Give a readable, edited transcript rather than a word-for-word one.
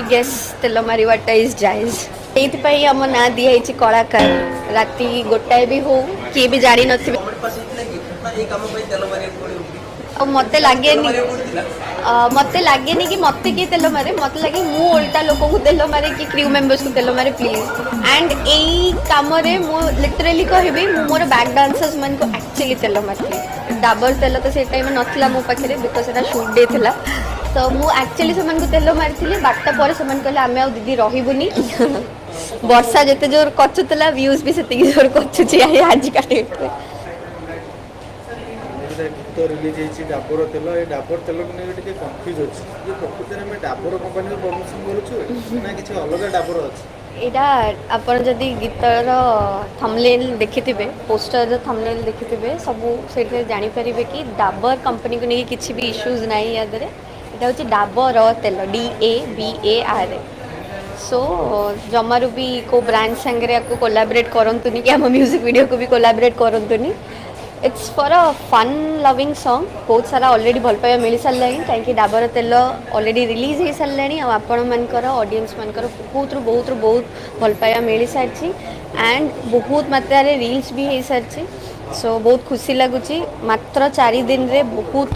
guess तेल मारिवाटा is जायज ये आम ना दिखाई कलाकार राति गोटाए भी हो किए भी जानी नथिबे मत लगे मत लगे कि मत किए तेल मारे मत लगे मु उल्टा लोक को तेल मारे कि क्रू मेंबर्स को तेल मारे प्लीज एंड यही कम लिटरेली कहबी मोर बैक डांसर्स मन को एक्चुअली तेल मारती डाबर तेल तो से टाइम नथिला मो पाखे बिकज एटा शूट डे थिला तो मु एक्चुअली से तेल मारी बारटा पर से कहले आम आ दीदी रही वर्षा जिते जोर कचुला व्यूज भी से जोर कचुची आज का डेट में गीत रिलीज होती डाबर तेल ये डाबर तेल को नहीं कन्फ्यूज अच्छी ये प्रकृति में डाबर कंपानी प्रमोशन करूँ ना कि अलग डाबर अच्छी यहाँ आपड़ जदि गीतर थंबनेल देखिथिबे पोस्टर थंबनेल देखिथिबे सबू से जानीपर कि डाबर कंपनी को लेकिन किसी भी इश्यूज ना या यहाँ हूँ डाबर तेल DABAR सो जमारू भी को ब्रांड सांगे कोलाबरेट करंतुनी कि आम म्यूजिक वीडियो को भी कोलाबरेट करंतुनी it's for a fun loving song बहुत सारा ऑलरेडी भल पाइबा मिल सारे कहीं डाबर तेल ऑलरेडी रिलीज हो सारे आपण मानकर ऑडियंस मानकर बहुत भल पाइबा मिल सारी एंड बहुत मात्रा रील्स भी हो सारी सो बहुत खुशी लगुच मात्र 4 दिन रे बहुत